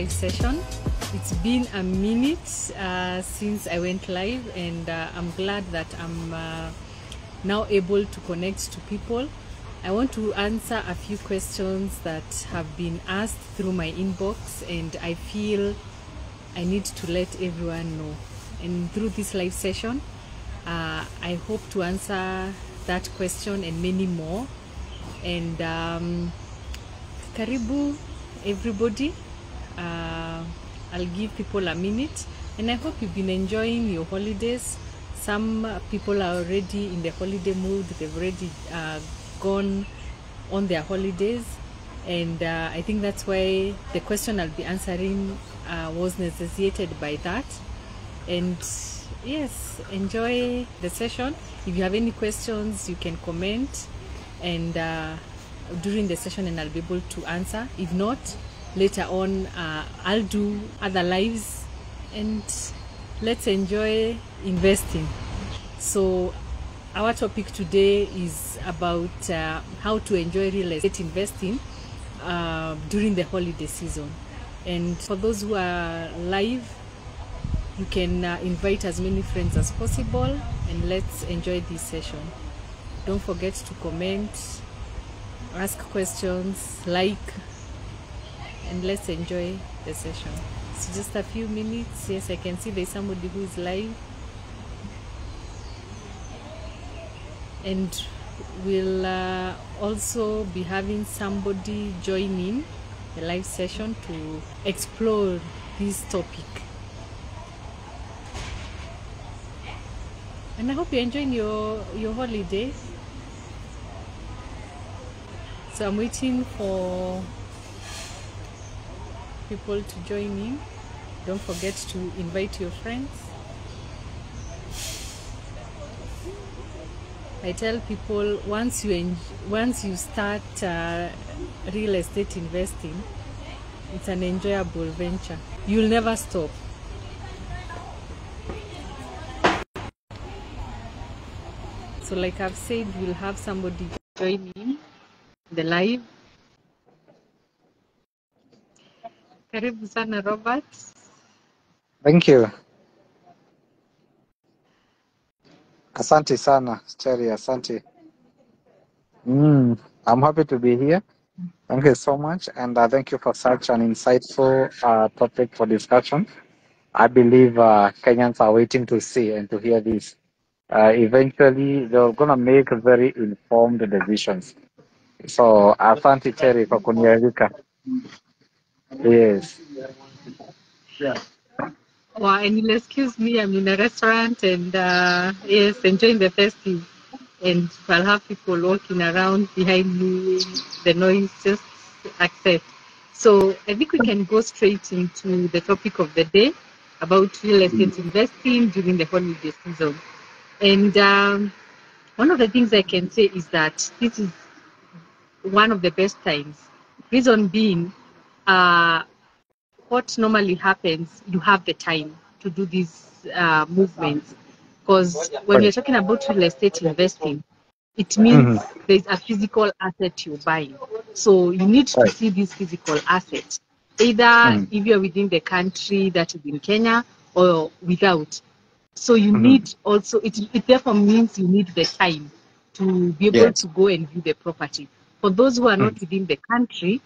live session. It's been a minute since I went live, and I'm glad that I'm now able to connect to people. I want to answer a few questions that have been asked through my inbox, and I feel I need to let everyone know. And through this live session, I hope to answer that question and many more. And karibu everybody. I'll give people a minute, and I hope you've been enjoying your holidays. Some people are already in the holiday mood. They've already gone on their holidays, and I think that's why the question I'll be answering was necessitated by that. And yes, enjoy the session. If you have any questions, you can comment and during the session, and I'll be able to answer. If not, later on I'll do other lives, and let's enjoy investing. So our topic today is about how to enjoy real estate investing during the holiday season. And for those who are live, you can invite as many friends as possible, and let's enjoy this session. Don't forget to comment, ask questions, like, and let's enjoy the session. So just a few minutes. Yes, I can see there's somebody who is live, and we'll also be having somebody join in the live session to explore this topic. And I hope you're enjoying your holiday. So I'm waiting for people to join in. Don't forget to invite your friends. I tell people, once you start real estate investing, it's an enjoyable venture. You'll never stop. So like I've said, we'll have somebody join in the live. Karibu sana Robert. Thank you. Asante sana, Cherry, asante. I'm happy to be here. Thank you so much, and thank you for such an insightful topic for discussion. I believe Kenyans are waiting to see and to hear this. Eventually, they're going to make very informed decisions. So, asante Cherry for kunialika. Yes. Well, and you'll excuse me, I'm in a restaurant, and yes, enjoying the festive. And I'll have people walking around behind me, the noise, just accept. So I think we can go straight into the topic of the day about real estate investing during the holiday season. And one of the things I can say is that this is one of the best times. Reason being, what normally happens, you have the time to do these movements. Because when you're talking about real estate investing, it means there's a physical asset you're buying. So you need to see this physical asset, either if you're within the country, that is in Kenya, or without. So you need also, it therefore means you need the time to be able to go and view the property. For those who are not within the country,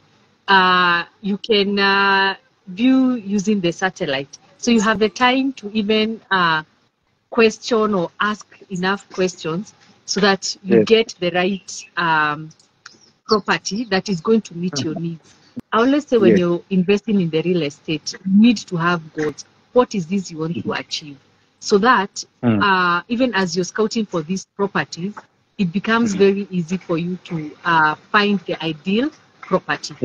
you can view using the satellite. So you have the time to even question or ask enough questions so that you get the right property that is going to meet your needs. I always say when you're investing in the real estate, you need to have goals. What is this you want to achieve? So that even as you're scouting for these properties, it becomes very easy for you to find the ideal property.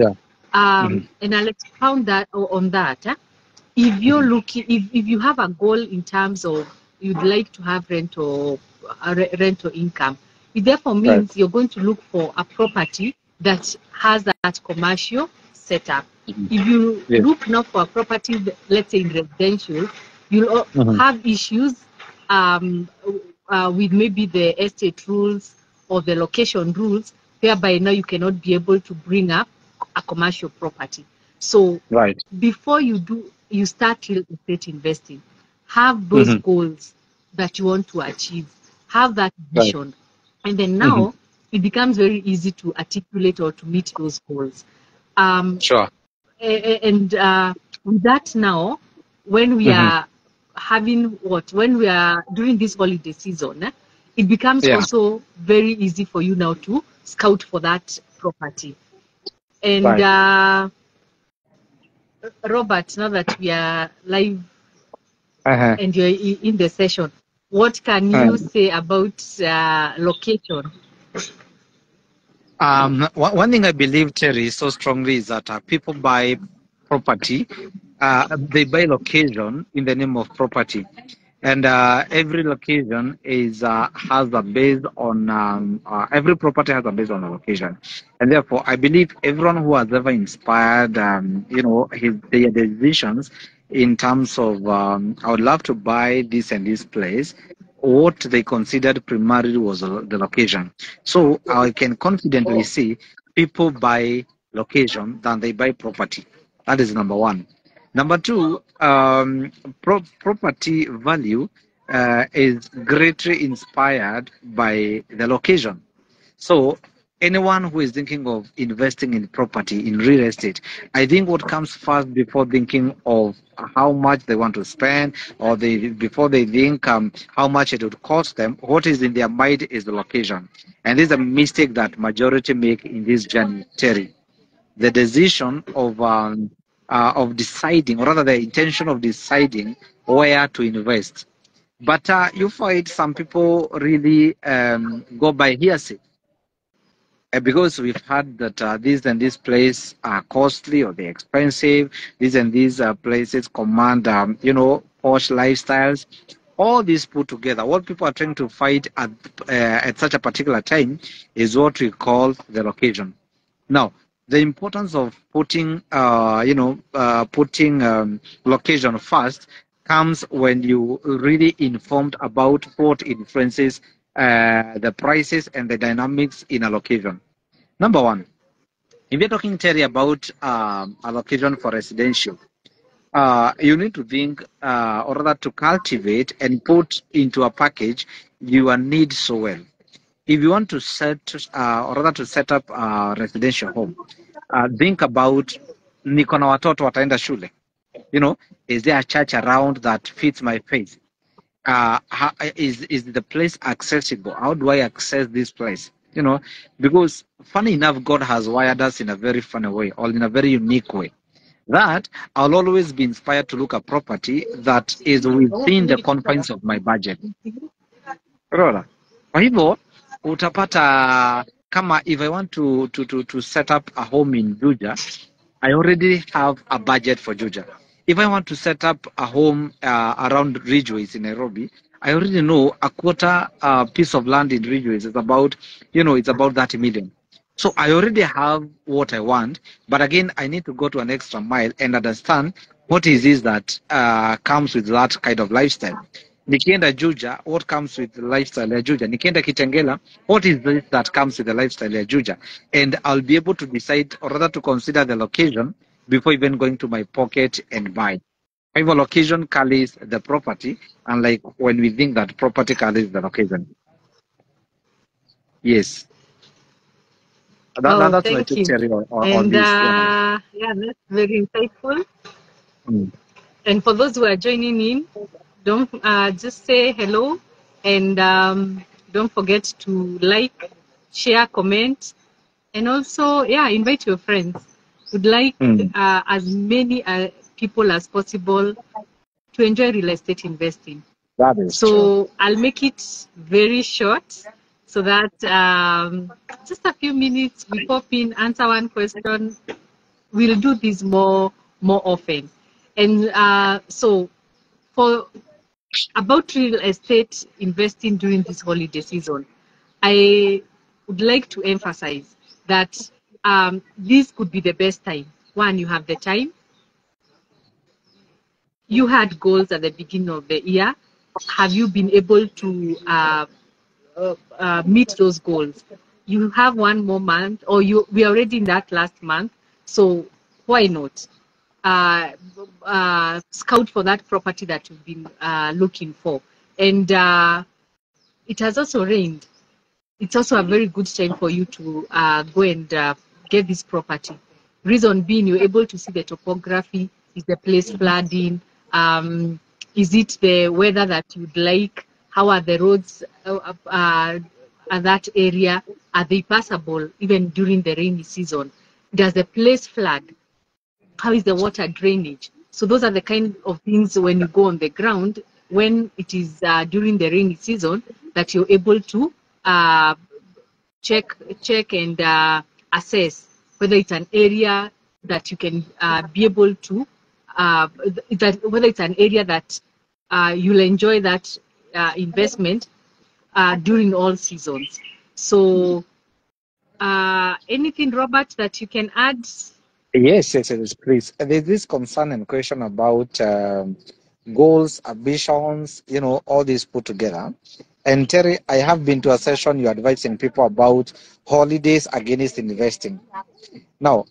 And I'll expound that on that. If you're looking, if you have a goal in terms of you'd like to have rental income, it therefore means you're going to look for a property that has that commercial setup. If you look now for a property, let's say in residential, you'll have issues with maybe the estate rules or the location rules, whereby now you cannot be able to bring up a commercial property. So Right. before you start real estate investing, have those goals that you want to achieve, have that Right. vision, and then now it becomes very easy to articulate or to meet those goals. Um, Sure. and with that now, when we are when we are during this holiday season, it becomes Yeah. also very easy for you now to scout for that property. And Right. Robert, now that we are live Uh-huh. and you're in the session, what can you say about location? One thing I believe, Terry, so strongly is that people buy property, they buy location in the name of property. And every location is has a base on every property has a base on a location, and therefore I believe everyone who has ever inspired, their decisions in terms of I would love to buy this and this place. What they considered primarily was the location. So I can confidently say people buy location than they buy property. That is number one. Number two, property value is greatly inspired by the location. So anyone who is thinking of investing in property, in real estate, I think what comes first before thinking of how much they want to spend, or before they think how much it would cost them, what is in their mind is the location. And this is a mistake that majority make in this journey, Terry. The decision of deciding, or rather the intention of deciding where to invest. But you find some people really go by hearsay. Because we've heard that this and this place are costly or they're expensive, these and these places command, posh lifestyles. All these put together, what people are trying to fight at such a particular time is what we call the location. Now, the importance of putting location first comes when you really informed about what influences the prices and the dynamics in a location. Number one, if you're talking, Terry, about a location for residential, you need to think, or rather to cultivate and put into a package your needs so well. If you want to or rather to set up a residential home, think about niko na watoto wataenda shule. Is there a church around that fits my faith? Is the place accessible? How do I access this place? Because funny enough, God has wired us in a very funny way, or in a very unique way. That I'll always be inspired to look at property that is within the confines of my budget. Unaona? Kwa hivyo utapata kama if I want to set up a home in Juja, I already have a budget for Juja. If I want to set up a home around Ridgeways in Nairobi, I already know a quarter piece of land in Ridgeways is about, it's about 30 million. So I already have what I want, but again, I need to go to an extra mile and understand what is this that comes with that kind of lifestyle. Nikienda Juja, what comes with the lifestyle ya Juja? Nikienda Kitengela, what is this that comes with the lifestyle ya Juja? And I'll be able to decide, or rather to consider the location before even going to my pocket and buy. Kwa hivyo location carries the property, unlike when we think that property carries the location. Yes. Oh, That's my thank take, you. Terry, on And this. Yeah. yeah, that's very insightful. Mm. And for those who are joining in, don't just say hello, and don't forget to like, share, comment, and also, yeah, invite your friends. Would like Mm. as many people as possible to enjoy real estate investing. That is true. So I'll make it very short so that just a few minutes we pop in, answer one question. We'll do this more often. And so for about real estate investing during this holiday season, I would like to emphasize that this could be the best time. One, you have the time. You had goals at the beginning of the year. Have you been able to meet those goals? You have one more month, or we are already in that last month. So why not? Scout for that property that you've been looking for. And it has also rained. It's also a very good time for you to go and get this property. Reason being, you're able to see the topography. Is the place flooding? Is it the weather that you'd like? How are the roads at that area? Are they passable even during the rainy season? Does the place flood? How is the water drainage? So those are the kind of things when you go on the ground, when it is during the rainy season, that you're able to check and assess whether it's an area that you can be able to, whether it's an area that you'll enjoy that investment during all seasons. So anything, Robert, that you can add? Yes, please. There's this concern and question about goals, ambitions, all these put together. And Terry, I have been to a session you're advising people about holidays against investing. Now,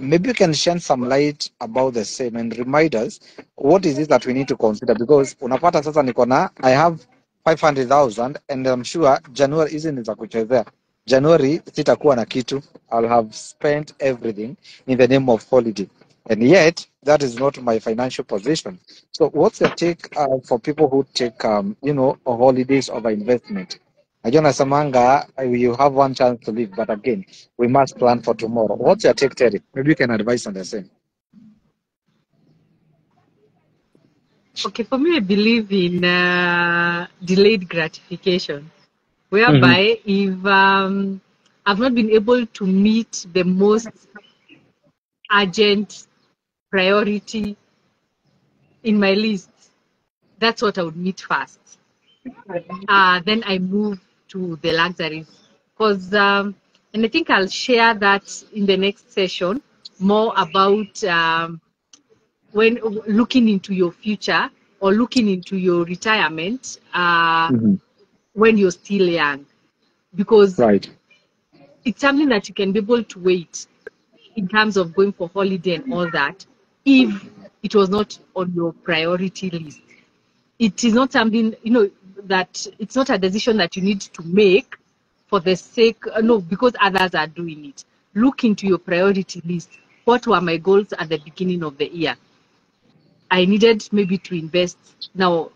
maybe you can shed some light about the same and remind us what is it that we need to consider, because unapata sasa niko na I have 500,000 and I'm sure January isn't za kuchezea. January sitakuwa na kitu. I'll have spent everything in the name of holiday. And yet, that is not my financial position. So what's your take for people who take, holidays over investment? Najua nasemanga you have one chance to live, but again, we must plan for tomorrow. What's your take, Terry? Maybe you can advise on the same. Okay, for me, I believe in delayed gratification, whereby if I've not been able to meet the most urgent priority in my list, that's what I would meet first. Then I move to the luxuries. Because, and I think I'll share that in the next session, more about when looking into your future or looking into your retirement when you're still young. Because it's something that you can be able to wait in terms of going for holiday and all that, if it was not on your priority list. It is not something, that it's not a decision that you need to make for the sake, no, because others are doing it. Look into your priority list. What were my goals at the beginning of the year? I needed maybe to invest. Now,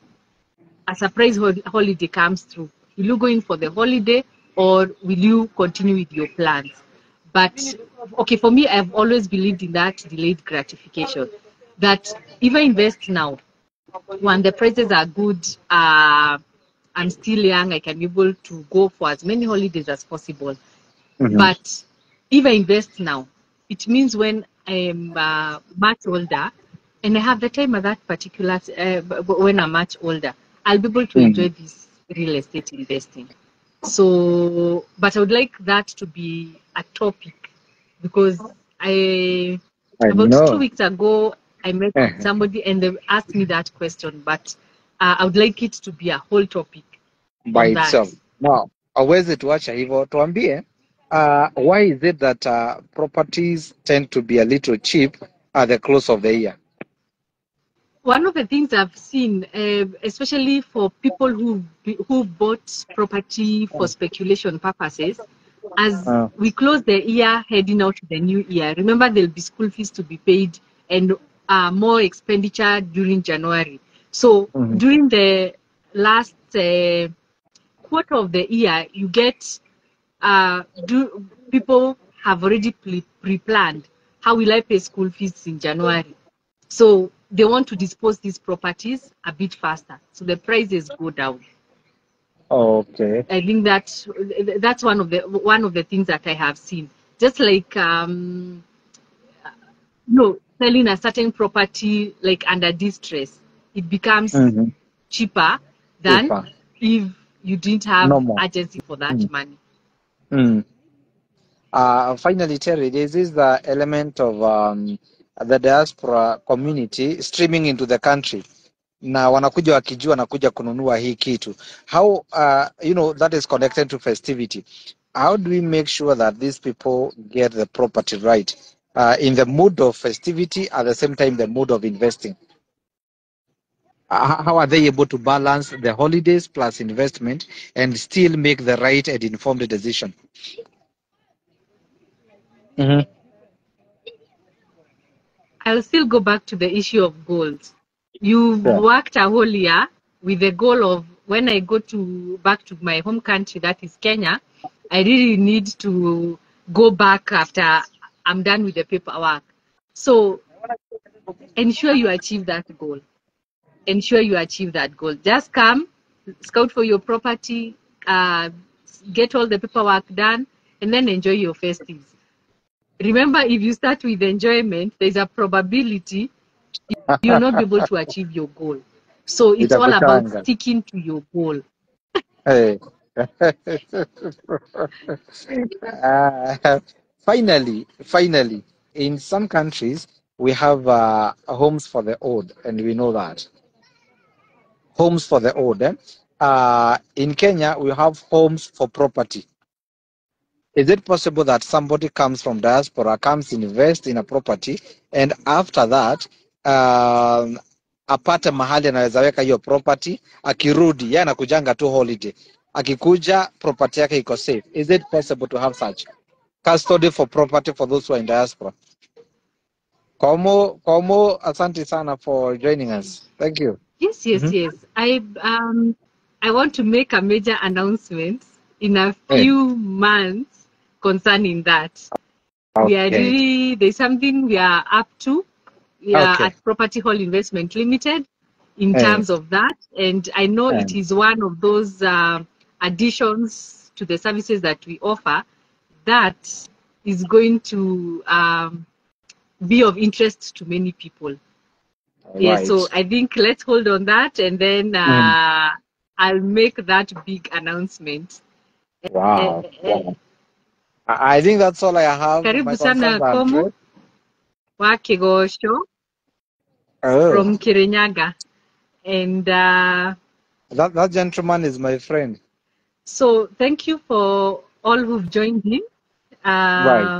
a surprise holiday comes through. Will you go in for the holiday or will you continue with your plans? But, okay, for me, I've always believed in that delayed gratification, that if I invest now, when the prices are good, I'm still young, I can be able to go for as many holidays as possible. But if I invest now, it means when I'm much older, and I have the time at that particular, when I'm much older, I'll be able to enjoy this real estate investing. So, but I would like that to be a topic, because about 2 weeks ago, I met somebody and they asked me that question, but I would like it to be a whole topic by itself. Now, aweze tuacha hivyo, tuambie, why is it that properties tend to be a little cheap at the close of the year? One of the things I've seen, especially for people who bought property for speculation purposes, as we close the year heading out to the new year, remember there'll be school fees to be paid and more expenditure during January. So during the last quarter of the year, you get, people have already pre-planned, how will I pay school fees in January? So they want to dispose these properties a bit faster, so the prices go down. Okay. I think that's one of the things that I have seen. Just like selling a certain property like under distress, it becomes cheaper than if you didn't have urgency for that money. Finally, Terry, this is the element of the diaspora community streaming into the country. Na wanakuja wakijua wanakuja kununua hii kitu. How that is connected to festivity. How do we make sure that these people get the property right? in the mood of festivity, at the same time, the mood of investing? How are they able to balance the holidays plus investment and still make the right and informed decision? Mm-hmm. I'll still go back to the issue of goals. You've Yeah. worked a whole year with the goal of when I go back to my home country, that is Kenya, I really need to go back after I'm done with the paperwork. So ensure you achieve that goal. Ensure you achieve that goal. Just come, scout for your property, get all the paperwork done, and then enjoy your festives. Remember, if you start with enjoyment, there's a probability you'll not be able to achieve your goal. So it's all about Itakuchanga. sticking to your goal. Hey. Finally, in some countries, we have homes for the old, and we know that. Homes for the old. In Kenya, we have homes for property. Is it possible that somebody comes from diaspora, comes invest in a property, and after that apate mahali anaweza weka hiyo property, akirudi yeye anakujanga tu holiday, akikuja property yake iko safe? Is it possible to have such custody for property for those who are in diaspora? Komo, asante sana for joining us. Thank you. Yes. I want to make a major announcement in a Hey. few months concerning that. We are Okay. really, there's something we are up to. We are Okay. at Property Hall Investment Limited in Hey. terms of that. And I know Hey. it is one of those additions to the services that we offer that is going to be of interest to many people. Yeah, Right. so I think let's hold on that, and then I'll make that big announcement. Wow. I think that's all I have. My Karibu concerns sana are Komu addressed. wa Kigosho Oh, from Kirinyaga. And that gentleman is my friend. so thank you for all who've joined in. Right.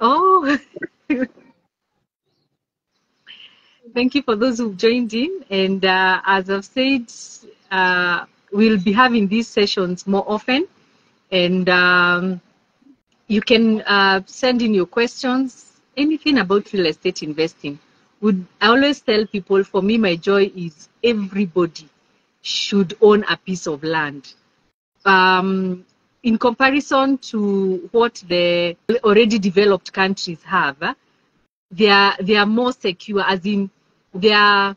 Oh, thank you for those who've joined in. And as I've said, we'll be having these sessions more often. And you can send in your questions, anything about real estate investing. I always tell people, for me, my joy is everybody should own a piece of land. In comparison to what the already developed countries have, they are more secure, as in the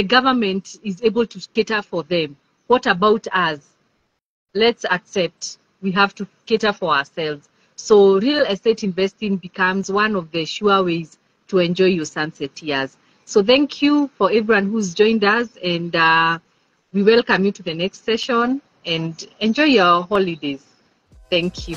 government is able to cater for them. What about us? Let's accept we have to cater for ourselves. So real estate investing becomes one of the sure ways to enjoy your sunset years. So thank you for everyone who's joined us, and we welcome you to the next session, and enjoy your holidays. Thank you.